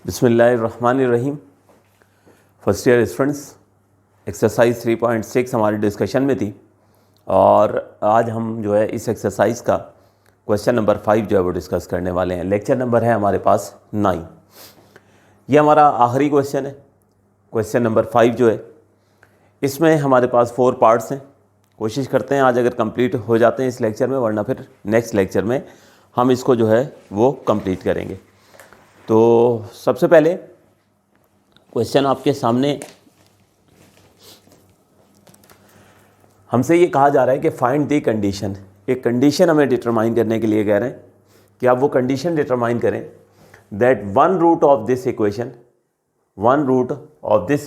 बिस्मिल्लाहिर्रहमानिर्रहीम। First year students, exercise 3.6 हमारी discussion में थी और आज हम जो है इस एक्सरसाइज का क्वेश्चन नंबर 5 जो है वो डिस्कस करने वाले हैं। लेक्चर नंबर है हमारे पास 9। ये हमारा आखिरी क्वेश्चन है। क्वेश्चन नंबर 5 जो है इसमें हमारे पास 4 पार्ट्स हैं। कोशिश करते हैं आज अगर कंप्लीट हो जाते हैं इस लेक्चर में, वरना फिर नेक्स्ट लेक्चर में हम इसको जो है वो कंप्लीट करेंगे। तो सबसे पहले क्वेश्चन आपके सामने हमसे ये कहा जा रहा है कि फाइंड द कंडीशन। एक कंडीशन हमें डिटरमाइन करने के लिए कह रहे हैं कि आप वो कंडीशन डिटरमाइन करें that one root of this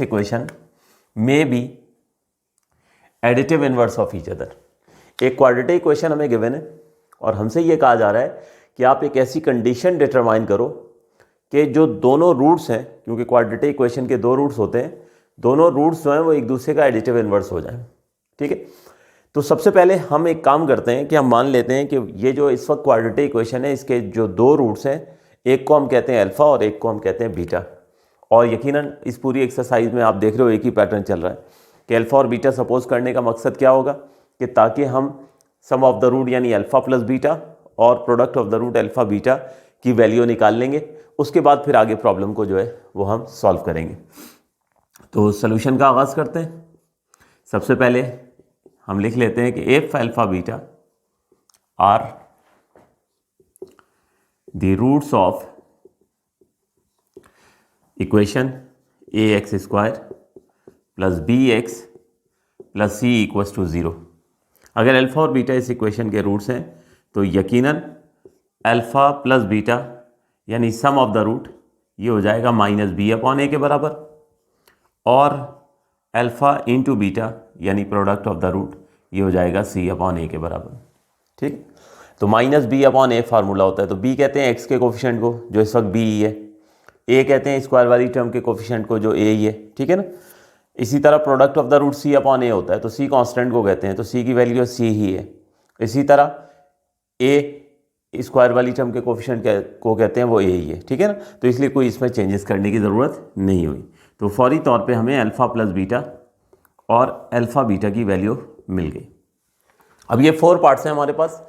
equation may be additive inverse of each other. एक क्वाड्रेटिक इक्वेशन हमें गिवन है और हमसे ये कहा जा रहा है कि आप एक ऐसी कंडीशन डिटरमाइन करो कि जो दोनों रूट्स हैं, क्योंकि क्वाड्रेटिक इक्वेशन के 2 रूट्स होते हैं, दोनों रूट्स जो हैं वो एक दूसरे का एडिटिव इनवर्स हो जाए। ठीक है, तो सबसे पहले हम एक काम करते हैं कि हम मान लेते हैं कि ये जो इस वक्त क्वाड्रेटिक इक्वेशन है, इसके जो 2 रूट्स हैं, एक को हम कहते हैं अल्फ़ा और एक को हम कहते हैं बीटा। और यकीनन इस पूरी एक्सरसाइज में आप देख रहे हो एक ही पैटर्न चल रहा है कि अल्फ़ा और बीटा सपोज करने का मकसद क्या होगा कि ताकि हम सम ऑफ द रूट यानी अल्फ़ा प्लस बीटा और product of the root alpha beta की वैल्यू निकाल लेंगे। उसके बाद फिर आगे प्रॉब्लम को जो है वो हम सॉल्व करेंगे। तो सॉल्यूशन का आगाज़ करते हैं। सबसे पहले हम लिख लेते हैं कि if alpha beta are the roots of equation A X square plus B X plus C equals to 0। अगर अल्फ़ा और बीटा इस इक्वेशन के रूट्स हैं तो यकीनन अल्फ़ा प्लस बीटा यानी सम ऑफ द रूट ये हो जाएगा माइनस बी अपॉन ए के बराबर, और अल्फ़ा इंटू बीटा यानी प्रोडक्ट ऑफ द रूट ये हो जाएगा सी अपॉन ए के बराबर। ठीक, तो माइनस बी अपॉन ए फार्मूला होता है। तो बी कहते हैं एक्स के कोफिशिएंट को जो इस वक्त बी ही है, ए कहते हैं स्क्वायर वाली टर्म के कोफिशिएंट को जो ए ही है। ठीक है ना, इसी तरह product of the root C upon A होता है, तो सी कांस्टेंट को कहते हैं, तो सी की वैल्यू सी ही है। इसी तरह ए स्क्वायर वाली टर्म के कोफिशिएंट को कहते हैं वो ए ही है। ठीक है ना, तो इसलिए कोई इसमें चेंजेस करने की ज़रूरत नहीं हुई। तो फौरी तौर पे हमें अल्फ़ा प्लस बीटा और अल्फ़ा बीटा की वैल्यू मिल गई। अब ये 4 पार्ट्स हैं हमारे पास,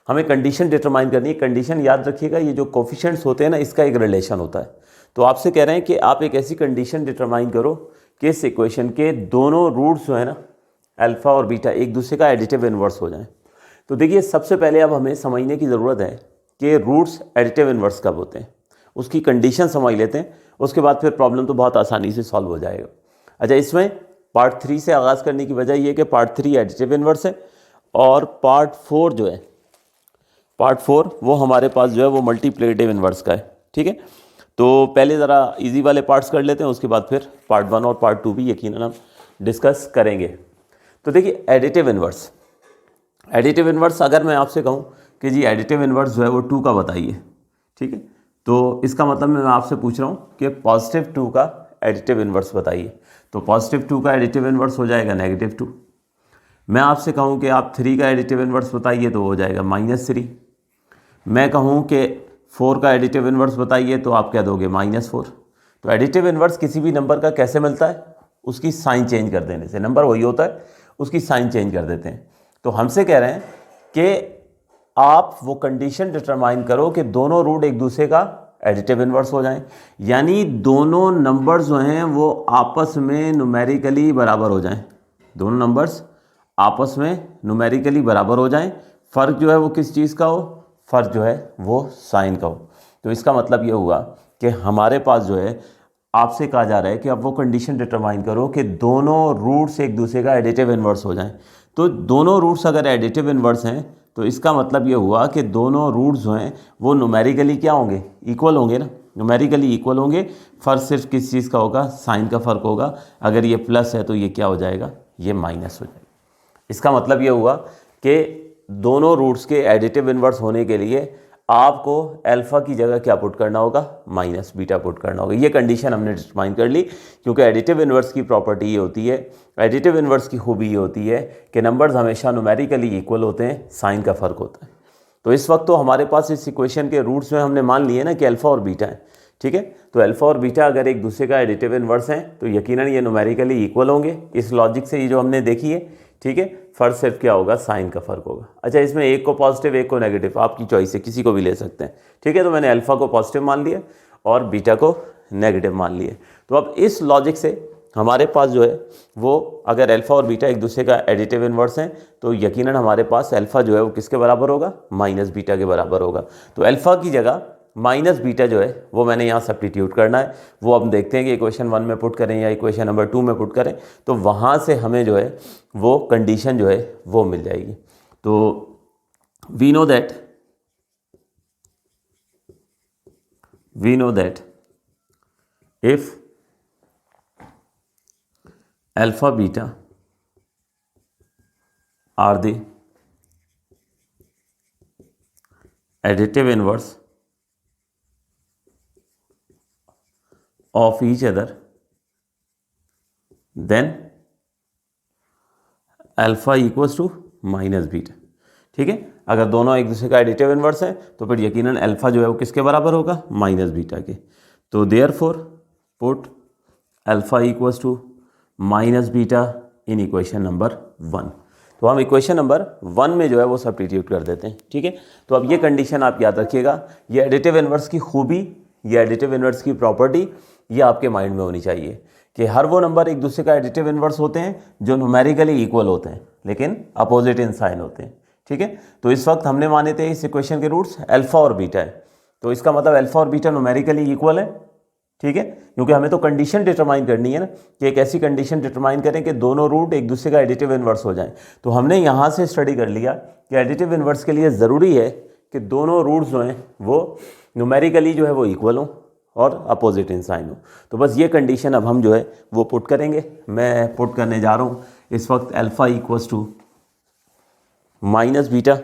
हमें कंडीशन डिटरमाइन करनी है। कंडीशन याद रखिएगा, ये जो कोफिशिएंट्स होते हैं ना, इसका एक रिलेशन होता है। तो आपसे कह रहे हैं कि आप एक ऐसी कंडीशन डिटरमाइन करो कि इस इक्वेशन के दोनों रूट्स जो है ना अल्फ़ा और बीटा एक दूसरे का एडिटिव इनवर्स हो जाएं। तो देखिए, सबसे पहले अब हमें समझने की ज़रूरत है कि रूट्स एडिटिव इनवर्स कब होते हैं, उसकी कंडीशन समझ लेते हैं। उसके बाद फिर प्रॉब्लम तो बहुत आसानी से सॉल्व हो जाएगा। अच्छा, इसमें पार्ट 3 से आगाज़ करने की वजह यह है कि पार्ट 3 एडिटिव इनवर्स है और पार्ट 4 जो है, पार्ट 4 वो हमारे पास जो है वो मल्टीप्लिकेटिव इनवर्स का है। ठीक है, तो पहले ज़रा इजी वाले पार्ट्स कर लेते हैं, उसके बाद फिर पार्ट 1 और पार्ट 2 भी यकीनन हम डिस्कस करेंगे। तो देखिए, एडिटिव इनवर्स अगर मैं आपसे कहूँ कि जी एडिटिव इनवर्स जो है वो 2 का बताइए, ठीक है, तो इसका मतलब मैं आपसे पूछ रहा हूँ कि पॉजिटिव 2 का एडिटिव इनवर्स बताइए। तो पॉजिटिव 2 का एडिटिव इनवर्स हो जाएगा नेगेटिव 2। मैं आपसे कहूँ कि आप 3 का एडिटिव इनवर्स बताइए तो हो जाएगा -3। मैं कहूँ कि 4 का एडिटिव इनवर्स बताइए तो आप क्या दोगे -4। तो एडिटिव इनवर्स किसी भी नंबर का कैसे मिलता है, उसकी साइन चेंज कर देने से। नंबर वही होता है, उसकी साइन चेंज कर देते हैं। तो हमसे कह रहे हैं कि आप वो कंडीशन डिटरमाइन करो कि दोनों रूट एक दूसरे का एडिटिव इनवर्स हो जाएं, यानी दोनों नंबर्स जो हैं वो आपस में न्यूमेरिकली बराबर हो जाएं। दोनों नंबर्स आपस में न्यूमेरिकली बराबर हो जाएं। फ़र्क जो है वो किस चीज़ का हो, फ़र्क जो है वो साइन का हो। तो इसका मतलब ये हुआ कि हमारे पास जो है आपसे कहा जा रहा है कि अब वो कंडीशन डिटरमाइन करो कि दोनों रूट्स एक दूसरे का एडिटिव इनवर्स हो जाएं। तो दोनों रूट्स अगर एडिटिव इनवर्स हैं तो इसका मतलब ये हुआ कि दोनों रूट्स जो हैं वो न्यूमेरिकली क्या होंगे, इक्वल होंगे ना, न्यूमेरिकली इक्वल होंगे। फ़र्क सिर्फ किस चीज़ का होगा, साइन का फ़र्क होगा। अगर ये प्लस है तो ये क्या हो जाएगा, ये माइनस हो जाएगा। इसका मतलब ये हुआ कि दोनों रूट्स के एडिटिव इनवर्स होने के लिए आपको अल्फ़ा की जगह क्या पुट करना होगा, माइनस बीटा पुट करना होगा। ये कंडीशन हमने डिटरमाइन कर ली, क्योंकि एडिटिव इनवर्स की प्रॉपर्टी ये होती है, एडिटिव इनवर्स की खूबी ये होती है कि नंबर्स हमेशा न्यूमेरिकली इक्वल होते हैं, साइन का फ़र्क होता है। तो इस वक्त तो हमारे पास इस इक्वेशन के रूट्स में हमने मान लिए ना कि अल्फ़ा और बीटा है, ठीक है। तो अल्फा और बीटा अगर एक दूसरे का एडिटिव इनवर्स हैं तो यकीनन ये न्यूमेरिकली इक्वल होंगे, इस लॉजिक से ये जो हमने देखी है, ठीक है। फर्क सिर्फ क्या होगा, साइन का फर्क होगा। अच्छा, इसमें एक को पॉजिटिव एक को नेगेटिव, आपकी चॉइस है, किसी को भी ले सकते हैं, ठीक है। तो मैंने अल्फा को पॉजिटिव मान लिया और बीटा को नेगेटिव मान लिए। तो अब इस लॉजिक से हमारे पास जो है वो, अगर अल्फा और बीटा एक दूसरे का एडिटिव इनवर्स हैं तो यकीनन हमारे पास अल्फा जो है वो किसके बराबर होगा, माइनस बीटा के बराबर होगा। तो अल्फा की जगह माइनस बीटा जो है वो मैंने यहाँ सब्स्टिट्यूट करना है। वो अब देखते हैं कि इक्वेशन 1 में पुट करें या इक्वेशन नंबर 2 में पुट करें, तो वहाँ से हमें जो है वो कंडीशन जो है वो मिल जाएगी। तो we know that if alpha beta are the additive inverse of each other, then alpha equals to minus beta, ठीक है। अगर दोनों एक दूसरे का एडिटिव इनवर्स है तो फिर यकीनन अल्फा जो है वो किसके बराबर होगा, माइनस बीटा के। तो therefore put alpha equals to minus beta in equation number 1। तो हम इक्वेशन नंबर 1 में जो है वो सब्स्टिट्यूट कर देते हैं, ठीक है। तो अब ये कंडीशन आप याद रखिएगा, ये एडिटिव इनवर्स की खूबी, ये एडिटिव इनवर्स की प्रॉपर्टी, ये आपके माइंड में होनी चाहिए कि हर वो नंबर एक दूसरे का एडिटिव इनवर्स होते हैं जो न्यूमेरिकली इक्वल होते हैं लेकिन अपोजिट इन साइन होते हैं, ठीक है। तो इस वक्त हमने माने थे इस इक्वेशन के रूट्स अल्फा और बीटा है, तो इसका मतलब अल्फा और बीटा न्यूमेरिकली इक्वल है, ठीक है। क्योंकि हमें तो कंडीशन डिटरमाइन करनी है ना, कि एक ऐसी कंडीशन डिटरमाइन करें कि दोनों रूट एक दूसरे का एडिटिव इनवर्स हो जाएं। तो हमने यहाँ से स्टडी कर लिया कि एडिटिव इनवर्स के लिए ज़रूरी है कि दोनों रूट्स जो हैं वो न्यूमेरिकली जो है वो इक्वल हों और अपोजिट इन साइन हो। तो बस ये कंडीशन अब हम जो है वो पुट करेंगे। मैं पुट करने जा रहा हूँ इस वक्त alpha equals to minus beta,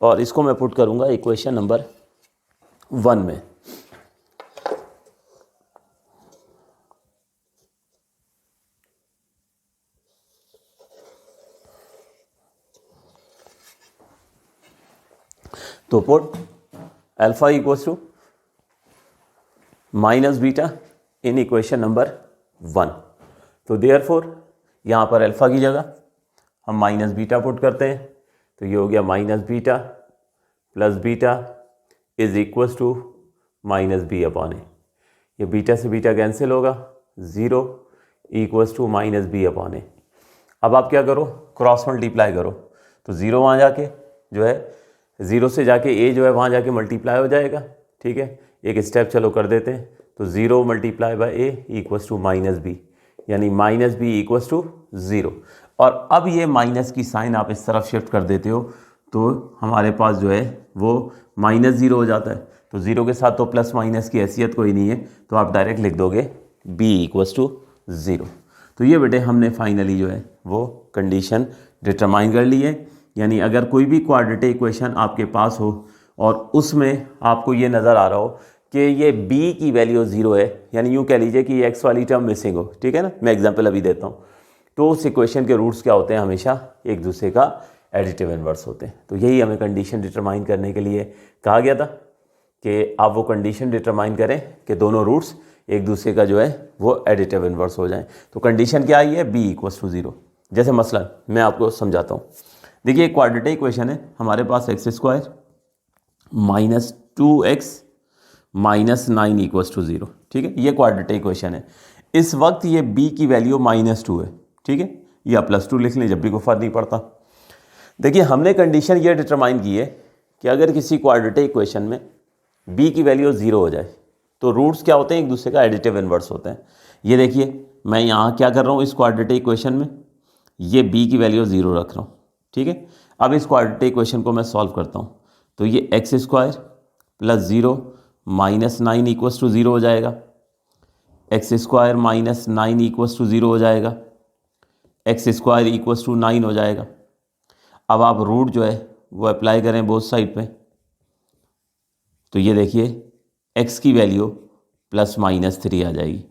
और इसको मैं पुट करूँगा इक्वेशन नंबर 1 में। तो put alpha equals to minus beta in equation number 1। तो देयरफॉर यहाँ पर अल्फा की जगह हम माइनस बीटा पुट करते हैं, तो ये हो गया minus beta plus beta is equals to minus B upon A. ये बीटा से बीटा कैंसिल होगा, 0 equals to minus B upon A. अब आप क्या करो, क्रॉस मल्टीप्लाई करो, तो 0 वहाँ जाके जो है 0 से जाके ए जो है वहाँ जाके मल्टीप्लाई हो जाएगा, ठीक है। एक स्टेप चलो कर देते हैं, तो 0 multiply by A equals to minus B, यानी माइनस बी इक्वल्स टू 0। और अब ये माइनस की साइन आप इस तरफ शिफ्ट कर देते हो तो हमारे पास जो है वो माइनस 0 हो जाता है। तो 0 के साथ तो प्लस माइनस की हैसियत कोई नहीं है, तो आप डायरेक्ट लिख दोगे b इक्वल्स टू 0। तो ये बेटे हमने फाइनली जो है वो कंडीशन डिटरमाइन कर ली है। यानी अगर कोई भी क्वाड्रेटिक इक्वेशन आपके पास हो और उसमें आपको ये नज़र आ रहा हो कि ये b की वैल्यू 0 है, यानी यूँ कह लीजिए कि ये x वाली टर्म मिसिंग हो, ठीक है ना। मैं एग्जांपल अभी देता हूँ। तो उस इक्वेशन के रूट्स क्या होते हैं, हमेशा एक दूसरे का एडिटिव इनवर्स होते हैं। तो यही हमें कंडीशन डिटरमाइन करने के लिए कहा गया था कि आप वो कंडीशन डिटरमाइन करें कि दोनों रूट्स एक दूसरे का जो है वो एडिटिव इनवर्स हो जाएं। तो कंडीशन क्या आई है, b इक्वल्स टू 0। जैसे मसलन मैं आपको समझाता हूँ। देखिए एक क्वाड्रेटिक इक्वेशन है, हमारे पास X square minus 2x minus 9 equals to 0, ठीक है। ये क्वाड्रेटिक इक्वेशन है। इस वक्त ये b की वैल्यू -2 है, ठीक है, या +2 लिख लें, जब भी कोई फर्क नहीं पड़ता। देखिए हमने कंडीशन ये डिटरमाइन की है कि अगर किसी क्वाड्रेटिक इक्वेशन में b की वैल्यू 0 हो जाए तो रूट्स क्या होते हैं, एक दूसरे का एडिटिव इनवर्स होते हैं। ये देखिए मैं यहाँ क्या कर रहा हूँ, इस क्वाड्रेटिक इक्वेशन में ये b की वैल्यू 0 रख रहा हूँ, ठीक है। अब इस क्वाड्रेटिक इक्वेशन को मैं सॉल्व करता हूँ, तो ये X square plus 0 minus 9 equals to 0 हो जाएगा। X square minus 9 equals to 0 हो जाएगा। एक्स स्क्वायर इक्वल्स टू 9 हो जाएगा। अब आप रूट जो है वो अप्लाई करें बोथ साइड पे, तो ये देखिए x की वैल्यू +-3 आ जाएगी।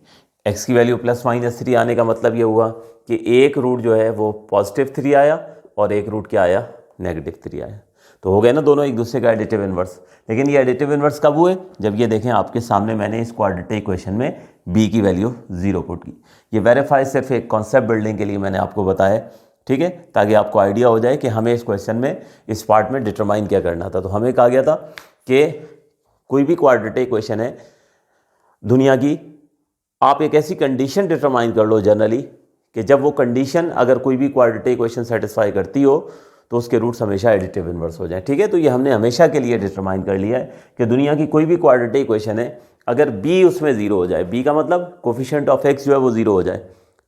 x की वैल्यू +-3 आने का मतलब ये हुआ कि एक रूट जो है वो +3 आया और एक रूट क्या आया, -3 आया। तो हो गए ना दोनों एक दूसरे का एडिटिव इन्वर्स। लेकिन ये एडिटिव इन्वर्स कब हुए? जब ये देखें आपके सामने मैंने इस क्वाड्रेटिक इक्वेशन में b की वैल्यू 0 पुट की। ये वेरीफाई सिर्फ एक कॉन्सेप्ट बिल्डिंग के लिए मैंने आपको बताया, ठीक है, ताकि आपको आइडिया हो जाए कि हमें इस क्वेश्चन में इस पार्ट में डिटरमाइन क्या करना था। तो हमें कहा गया था कि कोई भी क्वाड्रेटिक इक्वेशन है दुनिया की, आप एक ऐसी कंडीशन डिटरमाइन कर लो जनरली कि जब वो कंडीशन अगर कोई भी क्वाड्रेटिक इक्वेशन सेटिस्फाई करती हो तो उसके रूट्स हमेशा एडिटिव इन्वर्स हो जाए, ठीक है। तो ये हमने हमेशा के लिए डिटरमाइन कर लिया है कि दुनिया की कोई भी क्वाड्रेटिक इक्वेशन है, अगर b उसमें 0 हो जाए, b का मतलब कोफिशिएंट ऑफ x जो है वो 0 हो जाए,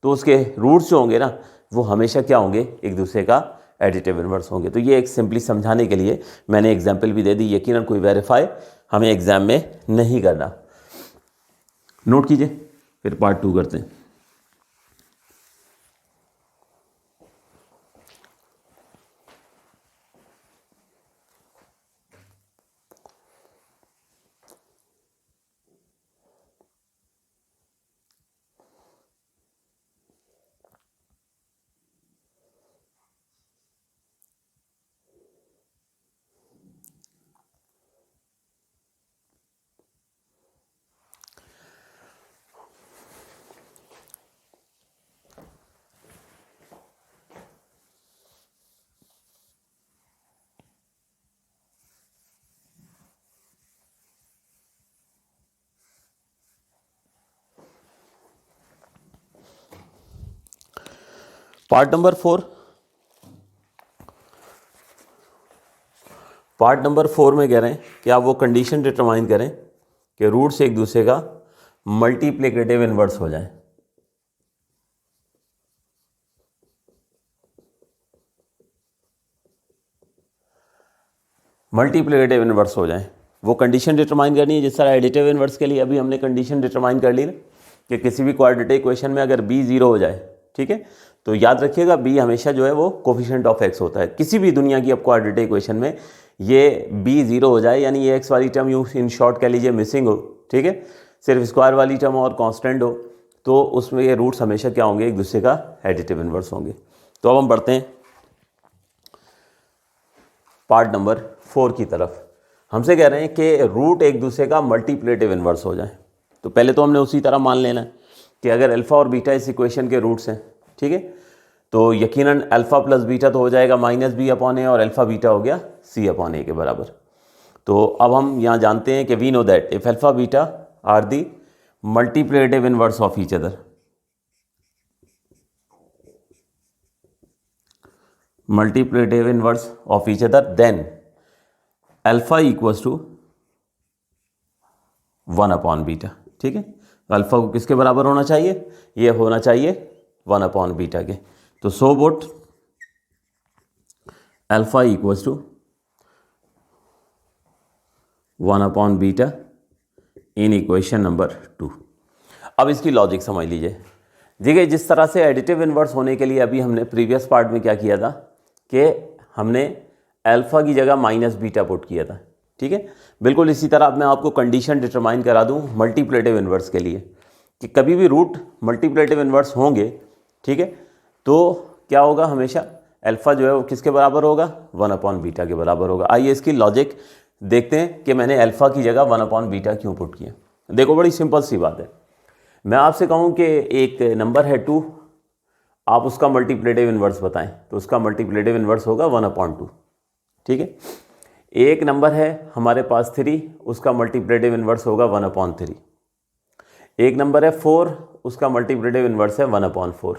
तो उसके रूट्स जो होंगे ना वो हमेशा क्या होंगे? एक दूसरे का एडिटिव इन्वर्स होंगे। तो ये एक सिंपली समझाने के लिए मैंने एग्जाम्पल भी दे दी, यकीनन कोई वेरीफाई हमें एग्जाम में नहीं करना। नोट कीजिए, फिर पार्ट 2 करते हैं। पार्ट नंबर 4, पार्ट नंबर 4 में कह रहे हैं कि आप वो कंडीशन डिटरमाइन करें कि रूट से एक दूसरे का मल्टीप्लिकेटिव इन्वर्स हो जाए। मल्टीप्लिकेटिव इन्वर्स हो जाए, वो कंडीशन डिटरमाइन करनी है। जिस तरह एडिटिव इन्वर्स के लिए अभी हमने कंडीशन डिटरमाइन कर ली ना कि किसी भी क्वाड्रेटिक इक्वेशन में अगर b 0 हो जाए, ठीक है, तो याद रखिएगा b हमेशा जो है वो कोफिशिएंट ऑफ x होता है। किसी भी दुनिया की अब क्वाड्रेटिक इक्वेशन में ये b 0 हो जाए, यानी ये x वाली टर्म यूँ इन शॉर्ट कह लीजिए मिसिंग हो, ठीक है, सिर्फ स्क्वायर वाली टर्म और कांस्टेंट हो, तो उसमें ये रूट्स हमेशा क्या होंगे? एक दूसरे का एडिटिव इन्वर्स होंगे। तो अब हम बढ़ते हैं पार्ट नंबर 4 की तरफ। हमसे कह रहे हैं कि रूट एक दूसरे का मल्टीप्लिकेटिव इन्वर्स हो जाए। तो पहले तो हमने उसी तरह मान लेना है कि अगर अल्फ़ा और बीटा इस इक्वेशन के रूट्स हैं, ठीक है, तो यकीनन अल्फ़ा प्लस बीटा तो हो जाएगा -b/a और अल्फ़ा बीटा हो गया c/a के बराबर। तो अब हम यहाँ जानते हैं कि we know that if alpha beta are the multiplicative inverse of each other, multiplicative inverse of each other, then alpha equals to 1/बीटा, ठीक है। तो अल्फ़ा को किसके बराबर होना चाहिए? ये होना चाहिए 1/बीटा के। तो so put alpha equals to 1/बीटा इन इक्वेशन नंबर 2। अब इसकी लॉजिक समझ लीजिए। देखिए, जिस तरह से एडिटिव इन्वर्स होने के लिए अभी हमने प्रीवियस पार्ट में क्या किया था कि हमने अल्फ़ा की जगह -बीटा पुट किया था, ठीक है। बिल्कुल इसी तरह अब मैं आपको कंडीशन डिटरमाइन करा दूं मल्टीप्लिकेटिव इन्वर्स के लिए कि कभी भी रूट मल्टीप्लिकेटिव इन्वर्स होंगे, ठीक है, तो क्या होगा? हमेशा अल्फ़ा जो है वो किसके बराबर होगा? 1/बीटा के बराबर होगा। आइए इसकी लॉजिक देखते हैं कि मैंने अल्फ़ा की जगह 1/बीटा क्यों पुट किया। देखो, बड़ी सिंपल सी बात है। मैं आपसे कहूँ कि एक नंबर है 2, आप उसका मल्टीप्लिकेटिव इन्वर्स बताएं, तो उसका मल्टीप्लिकेटिव इन्वर्स होगा 1/2, ठीक है। एक नंबर है हमारे पास 3, उसका मल्टीप्लिकेटिव इन्वर्स होगा 1/3। एक नंबर है 4, उसका मल्टीप्लिकेटिव इन्वर्स है 1/4।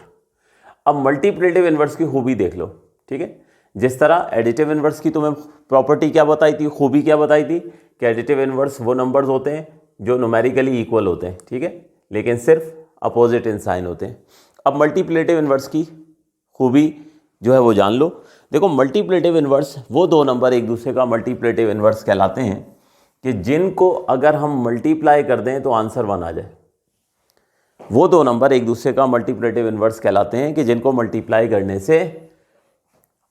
अब मल्टीप्लिकेटिव इन्वर्स की खूबी देख लो, ठीक है। जिस तरह एडिटिव इन्वर्स की तुम्हें प्रॉपर्टी क्या बताई थी, खूबी क्या बताई थी कि एडिटिव इन्वर्स वो नंबर्स होते हैं जो न्यूमेरिकली इक्वल होते हैं, ठीक है, लेकिन सिर्फ अपोजिट इन साइन होते हैं। अब मल्टीप्लिकेटिव इन्वर्स की खूबी जो है वो जान लो। देखो, मल्टीप्लिकेटिव इन्वर्स वो दो नंबर एक दूसरे का मल्टीप्लिकेटिव इन्वर्स कहलाते हैं कि जिनको अगर हम मल्टीप्लाई कर दें तो आंसर 1 आ जाए। वो दो नंबर एक दूसरे का मल्टीप्लिकेटिव इन्वर्स कहलाते हैं कि जिनको मल्टीप्लाई करने से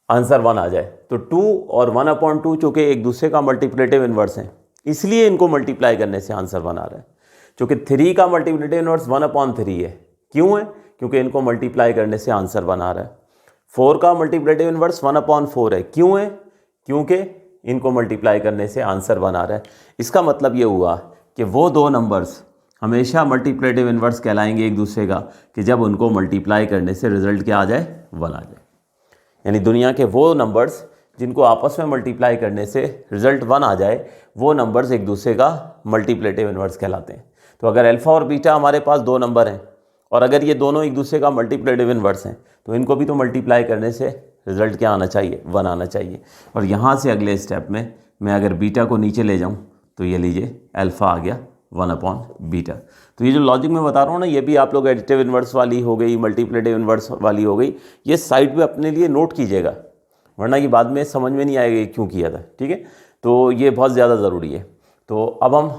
आंसर 1 आ जाए। तो 2 और 1/2 चूँकि एक दूसरे का मल्टीप्लिकेटिव इन्वर्स हैं, इसलिए इनको मल्टीप्लाई करने से आंसर 1 आ रहा है। चूँकि 3 का मल्टीप्लिकेटिव इन्वर्स 1/3 है, क्यों है? क्योंकि इनको मल्टीप्लाई करने से आंसर 1 आ रहा है। 4 का मल्टीप्लिकेटिव इन्वर्स 1/4 है, क्यों है? क्योंकि इनको मल्टीप्लाई करने से आंसर 1 आ रहा है। इसका मतलब ये हुआ कि वो दो नंबर्स हमेशा मल्टीप्लेटिव इन्वर्स कहलाएंगे एक दूसरे का कि जब उनको मल्टीप्लाई करने से रिजल्ट क्या आ जाए, 1 आ जाए। यानी दुनिया के वो नंबर्स जिनको आपस में मल्टीप्लाई करने से रिजल्ट 1 आ जाए, वो नंबर्स एक दूसरे का मल्टीप्लेटिव इन्वर्स कहलाते हैं। तो अगर अल्फ़ा और बीटा हमारे पास दो नंबर हैं और अगर ये दोनों एक दूसरे का मल्टीप्लेटिव इन्वर्स हैं तो इनको भी तो मल्टीप्लाई करने से रिजल्ट क्या आना चाहिए, 1 आना चाहिए। और यहाँ से अगले स्टेप में मैं अगर बीटा को नीचे ले जाऊँ तो ये लीजिए अल्फ़ा आ गया 1/बीटा। तो ये जो लॉजिक मैं बता रहा हूँ ना, ये भी आप लोग एडिटिव इन्वर्स वाली हो गई, मल्टीप्लेटिव इन्वर्स वाली हो गई, ये साइड पे अपने लिए नोट कीजिएगा, वरना ये बाद में समझ में नहीं आएगा क्यों किया था। ठीक है, तो ये बहुत ज़्यादा ज़रूरी है। तो अब हम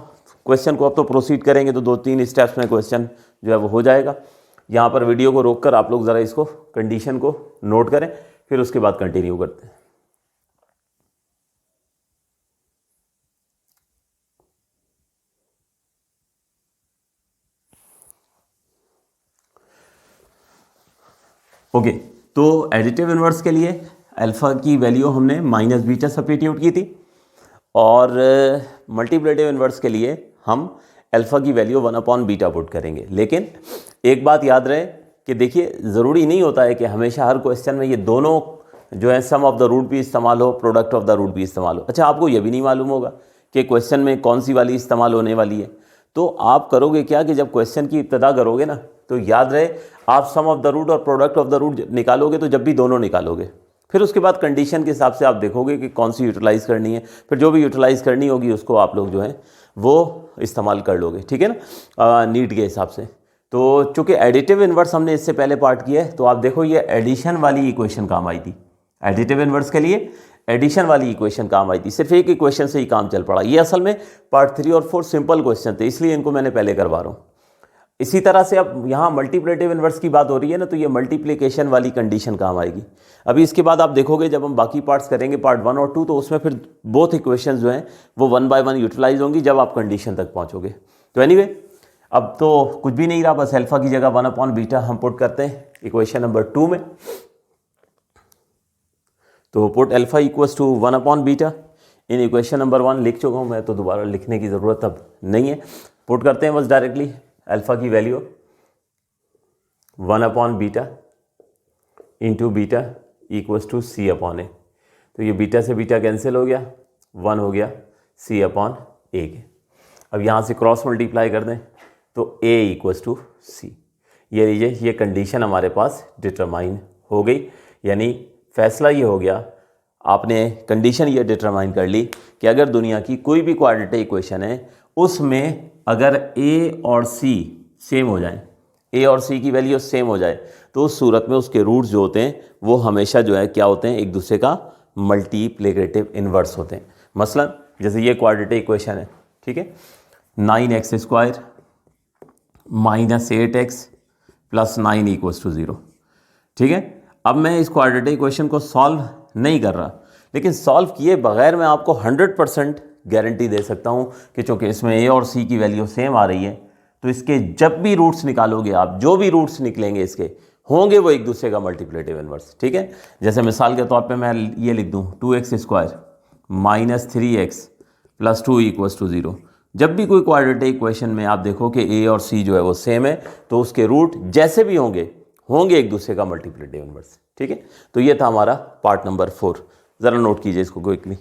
क्वेश्चन को अब तो प्रोसीड करेंगे, तो 2-3 स्टेप्स में क्वेश्चन जो है वो हो जाएगा। यहाँ पर वीडियो को रोक कर आप लोग ज़रा इसको कंडीशन को नोट करें, फिर उसके बाद कंटिन्यू करते हैं। ओके, तो एडिटिव इन्वर्स के लिए अल्फ़ा की वैल्यू हमने -बीटा सब्स्टिट्यूट की थी और मल्टीप्लेटिव इन्वर्स के लिए हम अल्फ़ा की वैल्यू 1/बीटा पुट करेंगे। लेकिन एक बात याद रहे कि देखिए, ज़रूरी नहीं होता है कि हमेशा हर क्वेश्चन में ये दोनों जो है सम ऑफ द रूट भी इस्तेमाल हो, प्रोडक्ट ऑफ द रूट भी इस्तेमाल हो। अच्छा, आपको ये भी नहीं मालूम होगा कि क्वेश्चन में कौन सी वाली इस्तेमाल होने वाली है, तो आप करोगे क्या कि जब क्वेश्चन की इब्तदा करोगे ना, तो याद रहे आप सम ऑफ द रूट और प्रोडक्ट ऑफ द रूट निकालोगे, तो जब भी दोनों निकालोगे, फिर उसके बाद कंडीशन के हिसाब से आप देखोगे कि कौन सी यूटिलाइज़ करनी है, फिर जो भी यूटिलाइज़ करनी होगी उसको आप लोग जो है वो इस्तेमाल कर लोगे। ठीक है ना, नीड के हिसाब से। तो चूँकि एडिटिव इन्वर्स हमने इससे पहले पार्ट किया है, तो आप देखो ये एडिशन वाली इक्वेशन काम आई थी। एडिटिव इन्वर्स के लिए एडिशन वाली इक्वेशन काम आई थी, सिर्फ एक इक्वेशन से ही काम चल पड़ा। ये असल में पार्ट 3 और 4 सिंपल क्वेश्चन थे, इसलिए इनको मैंने पहले करवा रहा हूँ। इसी तरह से अब यहाँ मल्टीप्लेटिव इन्वर्स की बात हो रही है ना, तो ये मल्टीप्लिकेशन वाली कंडीशन काम आएगी। अभी इसके बाद आप देखोगे जब हम बाकी पार्ट्स करेंगे, पार्ट 1 और 2, तो उसमें फिर बोथ इक्वेशंस जो हैं वो 1 बाय 1 यूटिलाइज होंगी जब आप कंडीशन तक पहुँचोगे। तो एनीवे, अब तो कुछ भी नहीं रहा, बस अल्फ़ा की जगह 1/बीटा हम पुट करते हैं इक्वेशन नंबर 2 में। तो पुट अल्फ़ा इक्वल्स टू 1/बीटा इन इक्वेशन नंबर 1 लिख चुका हूँ मैं, तो दोबारा लिखने की ज़रूरत अब नहीं है। पुट करते हैं बस डायरेक्टली अल्फ़ा की वैल्यू 1/बीटा into beta equals to C/A। तो ये बीटा से बीटा कैंसिल हो गया, 1 हो गया C/A के। अब यहाँ से क्रॉस मल्टीप्लाई कर दें तो A इक्वल्स टू C। ये लीजिए, ये कंडीशन हमारे पास डिटरमाइन हो गई। यानी फैसला ये हो गया, आपने कंडीशन ये डिटरमाइन कर ली कि अगर दुनिया की कोई भी क्वाड्रेटिक इक्वेशन है, उसमें अगर A और C सेम हो जाए, A और C की वैल्यू सेम हो जाए, तो उस सूरत में उसके रूट्स जो होते हैं वो हमेशा जो है क्या होते हैं, एक दूसरे का मल्टीप्लिकेटिव इन्वर्स होते हैं। मसलन जैसे ये क्वाड्रेटिक इक्वेशन है, ठीक है, 9x² - 8x + 9 = 0। ठीक है, अब मैं इस क्वाड्रेटिक इक्वेशन को सॉल्व नहीं कर रहा, लेकिन सॉल्व किए बगैर मैं आपको 100% गारंटी दे सकता हूं कि चूंकि इसमें A और C की वैल्यू सेम आ रही है, तो इसके जब भी रूट्स निकालोगे आप, जो भी रूट्स निकलेंगे इसके होंगे वो एक दूसरे का मल्टीप्लेटिव इन्वर्स। ठीक है, जैसे मिसाल के तौर पे मैं ये लिख दूं 2x² - 3x + 2 = 0। जब भी कोई क्वाड्रेटिक इक्वेशन में आप देखो कि A और C जो है वो सेम है, तो उसके रूट जैसे भी होंगे एक दूसरे का मल्टीप्लिकेटिव इन्वर्स। ठीक है, तो ये था हमारा पार्ट नंबर 4। ज़रा नोट कीजिए इसको क्विकली।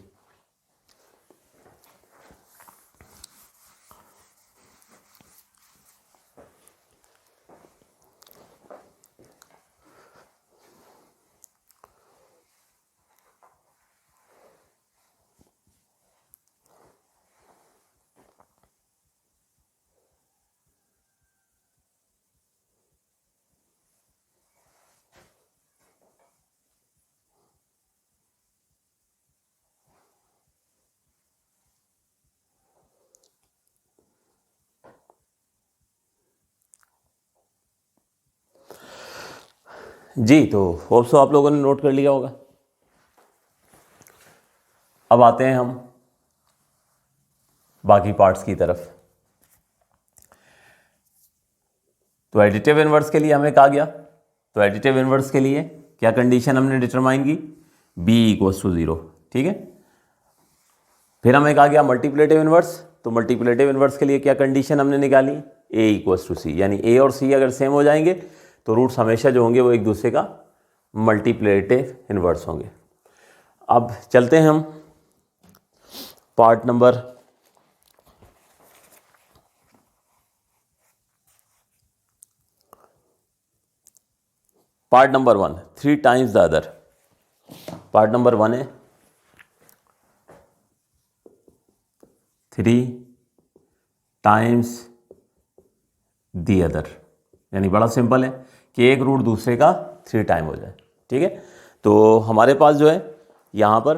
जी, तो होप सो आप लोगों ने नोट कर लिया होगा। अब आते हैं हम बाकी पार्ट्स की तरफ। तो एडिटिव इन्वर्स के लिए हमें कहा गया, तो एडिटिव इन्वर्स के लिए क्या कंडीशन हमने डिटरमाइन की, B = 0। ठीक है, फिर हमें कहा गया मल्टीप्लेटिव इन्वर्स, तो मल्टीप्लेटिव इन्वर्स के लिए क्या कंडीशन हमने निकाली, ए इक्वल्स टू सी, यानी ए और सी अगर सेम हो जाएंगे तो रूट्स हमेशा जो होंगे वो एक दूसरे का मल्टीप्लेटिव इन्वर्स होंगे। अब चलते हैं हम part number one, 3 times the other. Part number 1 है 3 टाइम्स दी अदर, यानी बड़ा सिंपल है कि एक रूट दूसरे का 3 टाइम हो जाए। ठीक है, तो हमारे पास जो है यहाँ पर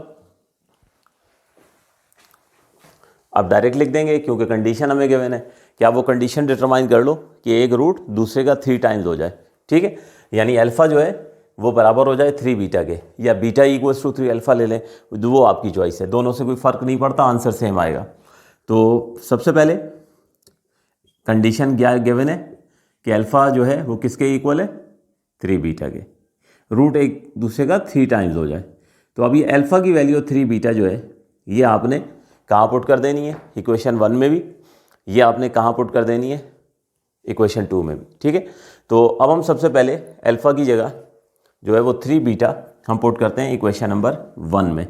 आप डायरेक्ट लिख देंगे क्योंकि कंडीशन हमें गिवन है कि आप वो कंडीशन डिटरमाइन कर लो कि एक रूट दूसरे का 3 टाइम्स हो जाए। ठीक है, यानी अल्फ़ा जो है वो बराबर हो जाए 3 बीटा के, या बीटा इक्वल्स टू 3 अल्फ़ा ले लें, वो आपकी चॉइस है, दोनों से कोई फ़र्क नहीं पड़ता, आंसर सेम आएगा। तो सबसे पहले कंडीशन क्या गिवन है कि अल्फ़ा जो है वो किसके इक्वल है, 3 बीटा के, रूट एक दूसरे का 3 टाइम्स हो जाए। तो अब ये अल्फ़ा की वैल्यू 3 बीटा जो है ये आपने कहाँ पुट कर देनी है, इक्वेशन 1 में भी, ये आपने कहाँ पुट कर देनी है, इक्वेशन 2 में भी। ठीक है, तो अब हम सबसे पहले अल्फ़ा की जगह जो है वो 3 बीटा हम पुट करते हैं इक्वेशन नंबर 1 में।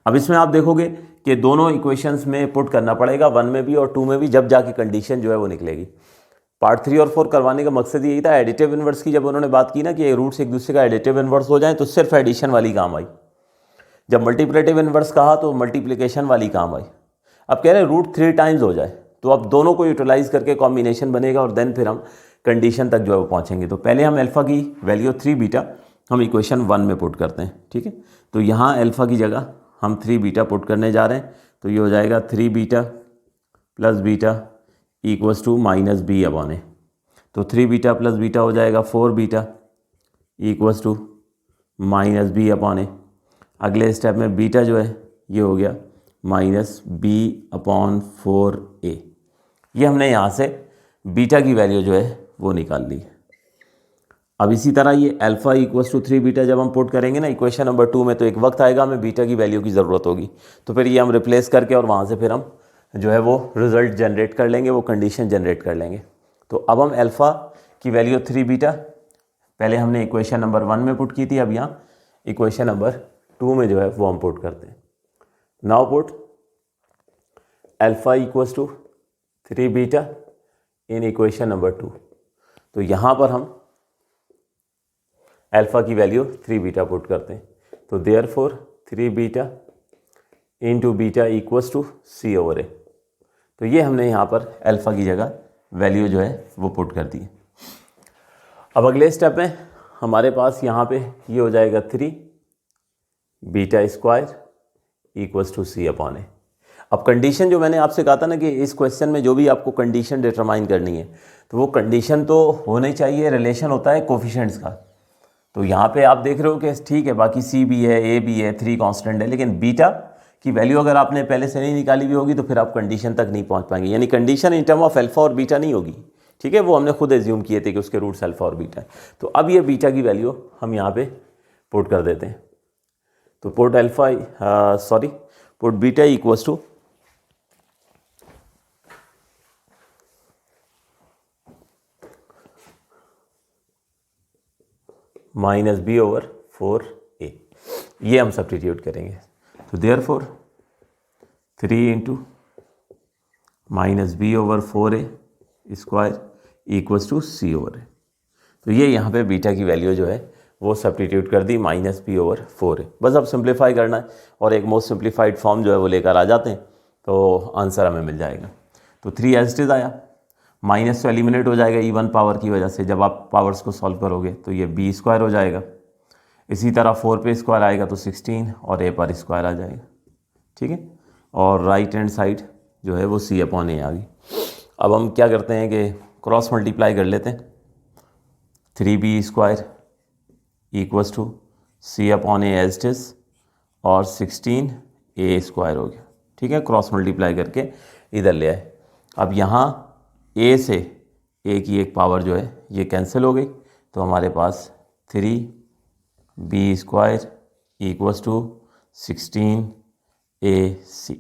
अब इसमें आप देखोगे कि दोनों इक्वेशंस में पुट करना पड़ेगा, 1 में भी और 2 में भी, जब जाके कंडीशन जो है वो निकलेगी। पार्ट 3 और 4 करवाने का मकसद यही था, एडिटिव इन्वर्स की जब उन्होंने बात की ना कि रूट्स एक दूसरे का एडिटिव इन्वर्स हो जाए तो सिर्फ एडिशन वाली काम आई, जब मल्टीप्लेटिव इन्वर्स कहा तो मल्टीप्लिकेशन वाली काम आई। अब कह रहे हैं रूट 3 टाइम्स हो जाए, तो अब दोनों को यूटिलाइज करके कॉम्बिनेशन बनेगा और देन फिर हम कंडीशन तक जो है वो पहुँचेंगे। तो पहले हम अल्फ़ा की वैल्यू 3 बीटा हम इक्वेशन 1 में पुट करते हैं। ठीक है, तो यहाँ अल्फ़ा की जगह हम 3 बीटा पुट करने जा रहे हैं, तो ये हो जाएगा 3 beta plus beta equals to minus B upon A. तो 3 बीटा प्लस बीटा हो जाएगा 4 beta equals to minus B upon A. अगले स्टेप में बीटा जो है ये हो गया माइनस बी अपॉन 4a। ये हमने यहाँ से बीटा की वैल्यू जो है वो निकाल ली। अब इसी तरह ये अल्फ़ा इक्वल्स टू 3 बीटा जब हम पुट करेंगे ना इक्वेशन नंबर 2 में, तो एक वक्त आएगा हमें बीटा की वैल्यू की ज़रूरत होगी, तो फिर ये हम रिप्लेस करके और वहाँ से फिर हम जो है वो रिज़ल्ट जनरेट कर लेंगे, वो कंडीशन जनरेट कर लेंगे। तो अब हम अल्फ़ा की वैल्यू 3 बीटा पहले हमने इक्वेशन नंबर 1 में पुट की थी, अब यहाँ इक्वेशन नंबर 2 में जो है वो हम पुट करते हैं। Now put alpha equals to 3 beta in equation number 2। तो यहाँ पर हम अल्फ़ा की वैल्यू 3 बीटा पुट करते हैं, तो therefore 3 beta into beta equals to C over A. तो ये हमने यहाँ पर अल्फ़ा की जगह वैल्यू जो है वो पुट कर दी है। अब अगले स्टेप में हमारे पास यहाँ पे ये हो जाएगा 3 beta square equals to C upon A. अब कंडीशन जो मैंने आपसे कहा था ना कि इस क्वेश्चन में जो भी आपको कंडीशन डिटरमाइन करनी है, तो वो कंडीशन तो होनी चाहिए, रिलेशन होता है कोफिशिएंट्स का। तो यहाँ पे आप देख रहे हो कि ठीक है, बाकी सी भी है, ए भी है, 3 कांस्टेंट है, लेकिन बीटा की वैल्यू अगर आपने पहले से नहीं निकाली भी होगी तो फिर आप कंडीशन तक नहीं पहुँच पाएंगे, यानी condition in term of alpha और बीटा नहीं होगी। ठीक है, वो हमने खुद एज्यूम किए थे कि उसके रूट्स अल्फ़ा और बीटा है। तो अब ये बीटा की वैल्यू हम यहाँ पे पुट कर देते हैं, तो put put beta equals to minus B over 4a, ये हम सब्स्टिट्यूट करेंगे। तो therefore 3 into minus B over 4a square equals to C over A. तो ये यहाँ पे बीटा की वैल्यू जो है वो सब्स्टिट्यूट कर दी माइनस बी ओवर 4a। बस अब सिंप्लीफाई करना है और एक मोस्ट सिंप्लीफाइड फॉर्म जो है वो लेकर आ जाते हैं, तो आंसर हमें मिल जाएगा। तो 3 एज इट इज़ आया, माइनस तो एलिमिनेट हो जाएगा इवन पावर की वजह से, जब आप पावर्स को सॉल्व करोगे तो ये बी स्क्वायर हो जाएगा। इसी तरह 4 पे स्क्वायर आएगा तो 16 और ए पर स्क्वायर आ जाएगा। ठीक है, और राइट हैंड साइड जो है वो सी अपॉन ए आ गई। अब हम क्या करते हैं कि क्रॉस मल्टीप्लाई कर लेते हैं, 3b square equals to C upon A as it is और 16a स्क्वायर हो गया। ठीक है, क्रॉस मल्टीप्लाई करके इधर ले आए। अब यहाँ a से a की एक पावर जो है ये कैंसिल हो गई, तो हमारे पास 3b square equals to 16ac।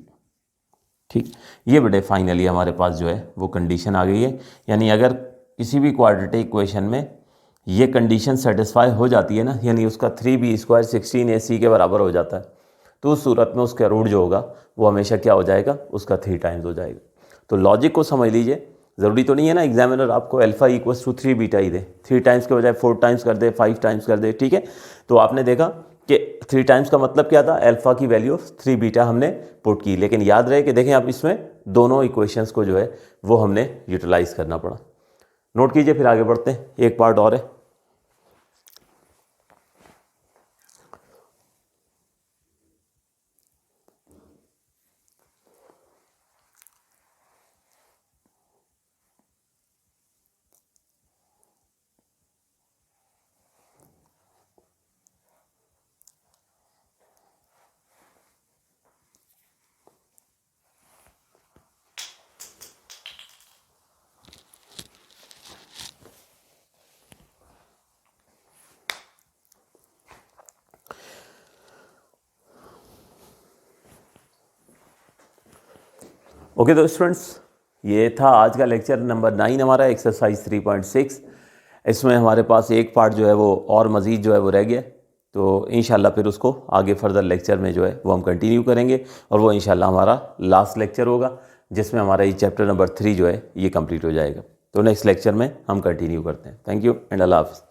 ठीक, ये बेटे फाइनली हमारे पास जो है वो कंडीशन आ गई है। यानी अगर किसी भी क्वाड्रेटिक इक्वेशन में ये कंडीशन सेटिस्फाई हो जाती है ना, यानी उसका 3b² 16ac के बराबर हो जाता है, तो उस सूरत में उसका रूट जो होगा वो हमेशा क्या हो जाएगा, उसका 3 टाइम्स हो जाएगा। तो लॉजिक को समझ लीजिए, ज़रूरी तो नहीं है ना एग्जामिनर आपको अल्फा इक्वल्स टू 3 बीटा ही दे, 3 टाइम्स के बजाय 4 टाइम्स कर दे, 5 टाइम्स कर दे, ठीक है। तो आपने देखा कि 3 टाइम्स का मतलब क्या था, अल्फा की वैल्यू 3 बीटा हमने पुट की, लेकिन याद रहे कि देखें आप इसमें दोनों इक्वेशंस को जो है वो हमने यूटिलाइज करना पड़ा। नोट कीजिए, फिर आगे बढ़ते हैं, एक पार्ट और है। ओके तो स्टूडेंट्स, ये था आज का लेक्चर नंबर 9 हमारा, एक्सरसाइज 3.6। इसमें हमारे पास एक पार्ट जो है वो और मज़ीद जो है वो रह गया, तो इंशाल्लाह फिर उसको आगे फर्दर लेक्चर में जो है वो हम कंटिन्यू करेंगे, और वो इंशाल्लाह हमारा लास्ट लेक्चर होगा जिसमें हमारा ये चैप्टर नंबर 3 जो है ये कंप्लीट हो जाएगा। तो नेक्स्ट लेक्चर में हम कंटिन्यू करते हैं। थैंक यू एंड अल्लाह हाफ़िज़।